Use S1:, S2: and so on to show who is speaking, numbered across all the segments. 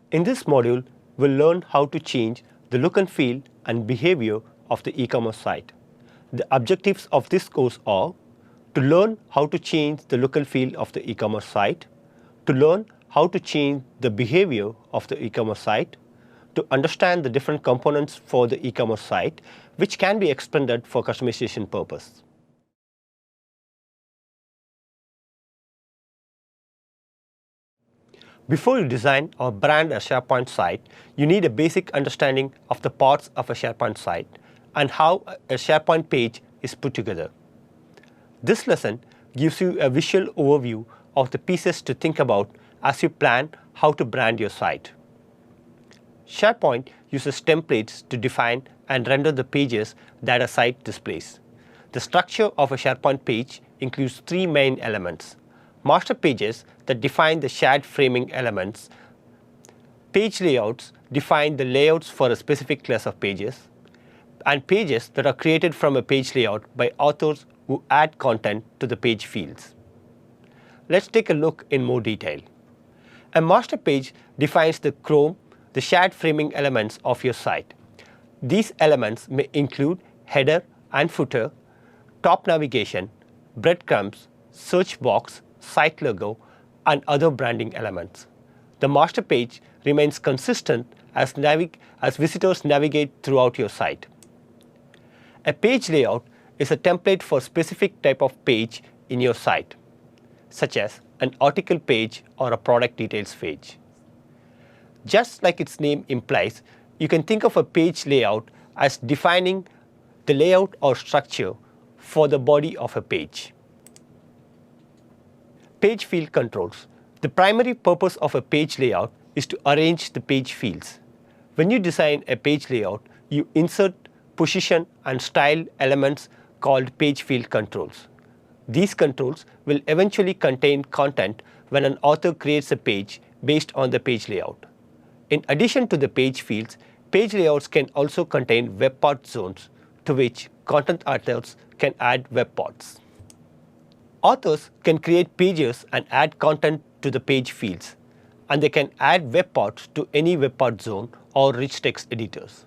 S1: In this module, we'll learn how to change the look and feel and behavior of the e-commerce site. The objectives of this course are to learn how to change the look and feel of the e-commerce site, to learn how to change the behavior of the e-commerce site, to understand the different components for the e-commerce site, which can be expanded for customization purpose. Before you design or brand a SharePoint site, you need a basic understanding of the parts of a SharePoint site and how a SharePoint page is put together. This lesson gives you a visual overview of the pieces to think about as you plan how to brand your site. SharePoint uses templates to define and render the pages that a site displays. The structure of a SharePoint page includes three main elements: master pages that define the shared framing elements, page layouts define the layouts for a specific class of pages, and pages that are created from a page layout by authors who add content to the page fields. Let's take a look in more detail. A master page defines the shared framing elements of your site. These elements may include header and footer, top navigation, breadcrumbs, search box, site logo, and other branding elements. The master page remains consistent as visitors navigate throughout your site. A page layout is a template for a specific type of page in your site, such as an article page or a product details page. Just like its name implies, you can think of a page layout as defining the layout or structure for the body of a page. Page field controls. The primary purpose of a page layout is to arrange the page fields. When you design a page layout, you insert position and style elements called page field controls. These controls will eventually contain content when an author creates a page based on the page layout. In addition to the page fields, page layouts can also contain web part zones to which content authors can add web parts. Authors can create pages and add content to the page fields, and they can add web parts to any web part zone or rich text editors.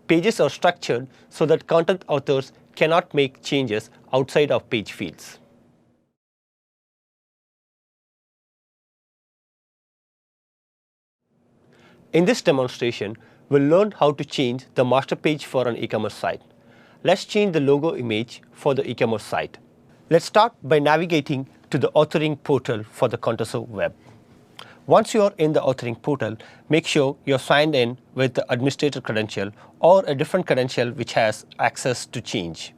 S1: Pages are structured so that content authors cannot make changes outside of page fields. In this demonstration, we'll learn how to change the master page for an e-commerce site. Let's change the logo image for the e-commerce site. Let's start by navigating to the authoring portal for the Contoso web. Once you are in the authoring portal, make sure you're signed in with the administrator credential or a different credential which has access to change.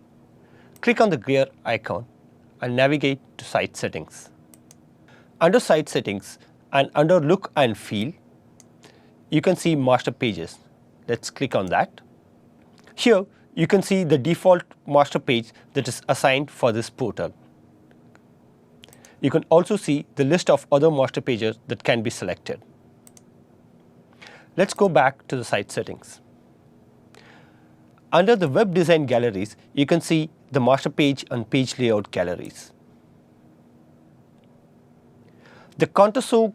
S1: Click on the gear icon and navigate to Site Settings. Under Site Settings and under Look and Feel, you can see Master Pages. Let's click on that. Here, you can see the default master page that is assigned for this portal. You can also see the list of other master pages that can be selected. Let's go back to the site settings. Under the web design galleries, you can see the master page and page layout galleries. The Contoso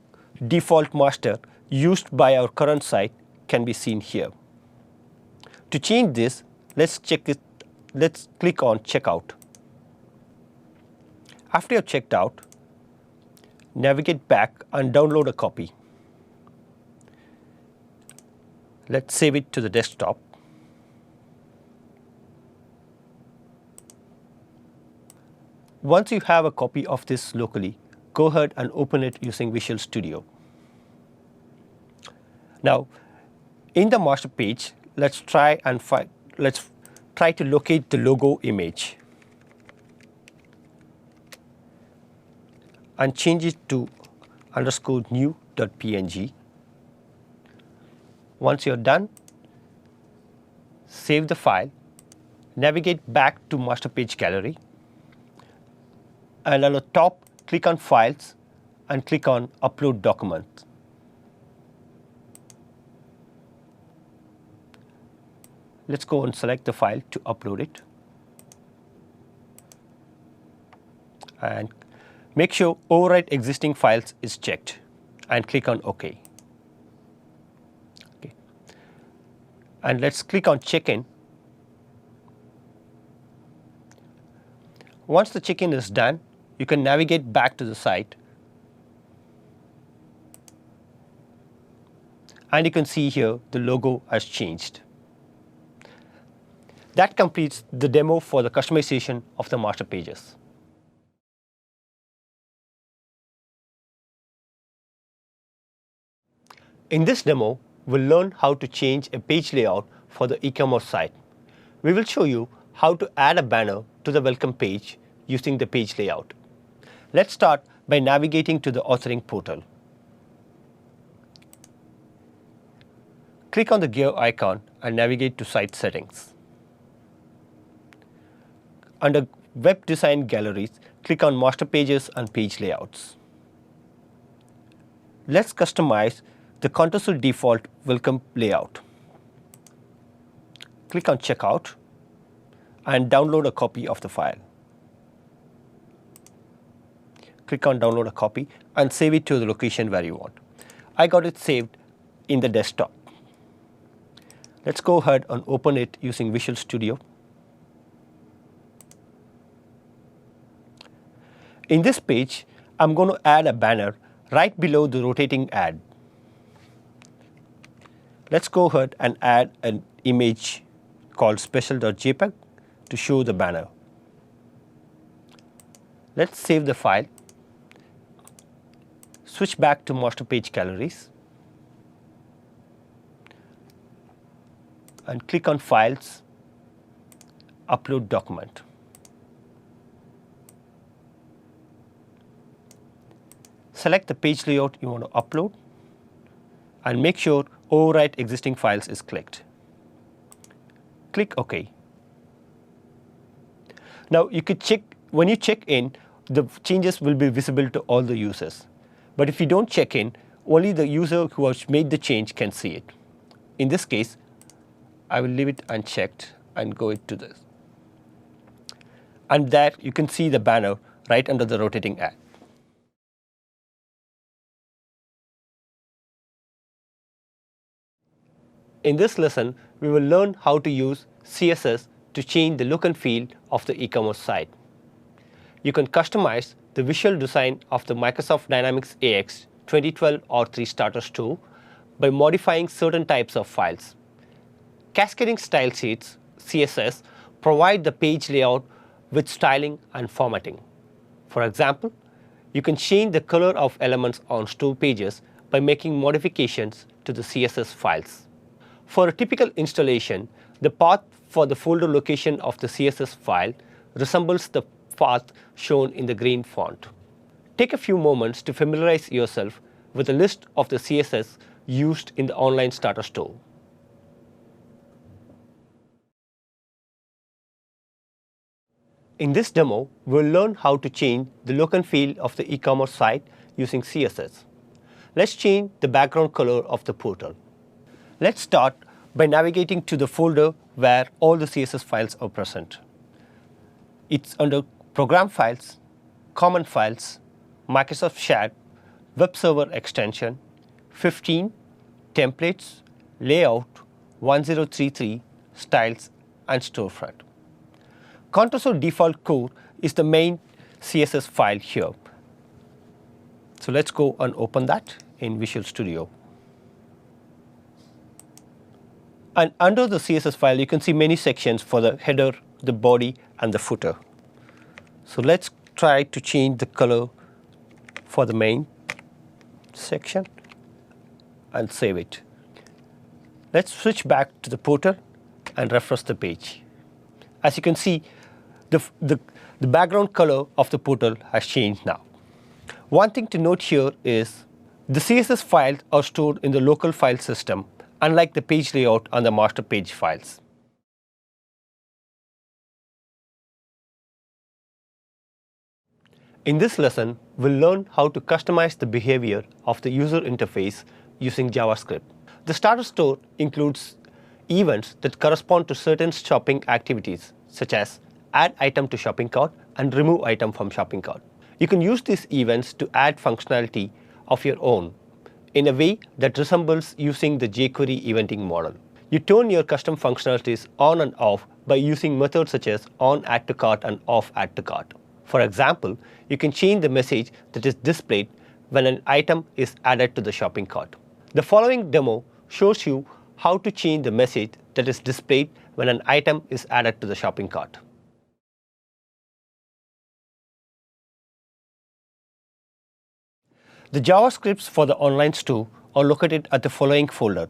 S1: default master used by our current site can be seen here. To change this, let's click on Checkout. After you're checked out, navigate back and download a copy. Let's save it to the desktop. Once you have a copy of this locally, go ahead and open it using Visual Studio. Now, in the master page, let's try to locate the logo image and change it to _new.png. Once you're done, save the file, navigate back to master page gallery, and on the top, click on Files and click on Upload Document. Let's go and select the file to upload it. And make sure Overwrite Existing Files is checked and click on OK. and let's click on check-in. Once the check-in is done, you can navigate back to the site, and you can see here the logo has changed. That completes the demo for the customization of the master pages. In this demo, we'll learn how to change a page layout for the e-commerce site. We will show you how to add a banner to the welcome page using the page layout. Let's start by navigating to the authoring portal. Click on the gear icon and navigate to Site Settings. Under Web Design Galleries, click on Master Pages and Page Layouts. Let's customize the Contour default welcome layout. Click on Checkout and download a copy of the file. Click on Download a copy and save it to the location where you want. I got it saved in the desktop. Let's go ahead and open it using Visual Studio. In this page, I'm going to add a banner right below the rotating ad. Let's go ahead and add an image called special.jpg to show the banner. Let's save the file. Switch back to Master Page Galleries and click on Files, Upload Document. Select the page layout you want to upload and make sure Overwrite Existing Files is clicked. Click OK. Now you could check, when you check in, the changes will be visible to all the users. But if you don't check in, only the user who has made the change can see it. In this case, I will leave it unchecked and go to this. And there you can see the banner right under the rotating ad. In this lesson, we will learn how to use CSS to change the look and feel of the e-commerce site. You can customize the visual design of the Microsoft Dynamics AX 2012 R3 Starter Store by modifying certain types of files. Cascading style sheets, CSS, provide the page layout with styling and formatting. For example, you can change the color of elements on store pages by making modifications to the CSS files. For a typical installation, the path for the folder location of the CSS file resembles the path shown in the green font. Take a few moments to familiarize yourself with a list of the CSS used in the online starter store. In this demo, we'll learn how to change the look and feel of the e-commerce site using CSS. Let's change the background color of the portal. Let's start by navigating to the folder where all the CSS files are present. It's under Program Files, Common Files, Microsoft Shared, Web Server Extension, 15, Templates, Layout, 1033, Styles, and Storefront. Contour default core is the main CSS file here. So let's go and open that in Visual Studio. And under the CSS file, you can see many sections for the header, the body, and the footer. So let's try to change the color for the main section and save it. Let's switch back to the portal and refresh the page. As you can see, the background color of the portal has changed now. One thing to note here is the CSS files are stored in the local file system, unlike the page layout on the master page files. In this lesson, we'll learn how to customize the behavior of the user interface using JavaScript. The starter store includes events that correspond to certain shopping activities, such as add item to shopping cart and remove item from shopping cart. You can use these events to add functionality of your own in a way that resembles using the jQuery eventing model. You turn your custom functionalities on and off by using methods such as on add to cart and off add to cart. For example, you can change the message that is displayed when an item is added to the shopping cart. The following demo shows you how to change the message that is displayed when an item is added to the shopping cart. The JavaScripts for the online store are located at the following folder: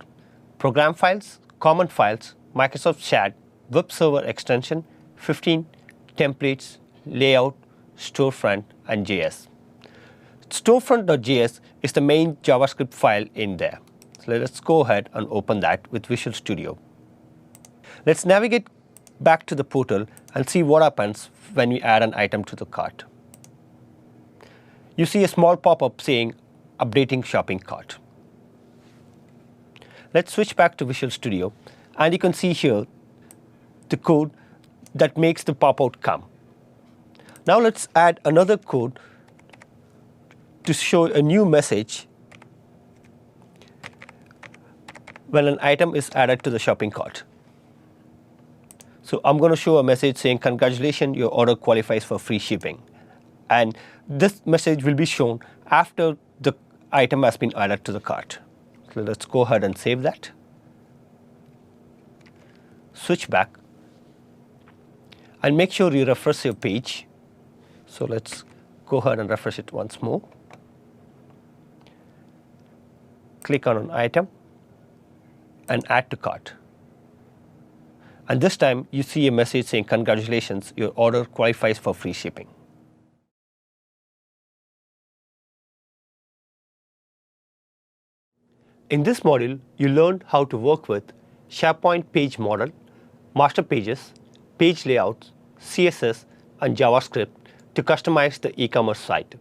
S1: Program Files, Common Files, Microsoft Chat, Web Server Extension, 15, Templates, Layout, Storefront, and JS. Storefront.js is the main JavaScript file in there. So let's go ahead and open that with Visual Studio. Let's navigate back to the portal and see what happens when we add an item to the cart. You see a small pop-up saying Updating Shopping Cart. Let's switch back to Visual Studio, and you can see here the code that makes the pop-out come. Now let's add another code to show a new message when an item is added to the shopping cart. So I'm going to show a message saying, "Congratulations, your order qualifies for free shipping." And this message will be shown after the item has been added to the cart. So let's go ahead and save that. Switch back and make sure you refresh your page. So let's go ahead and refresh it once more. Click on an item and add to cart. And this time you see a message saying, "Congratulations, your order qualifies for free shipping." In this module, you learned how to work with SharePoint page model, master pages, page layouts, CSS, and JavaScript to customize the e-commerce site.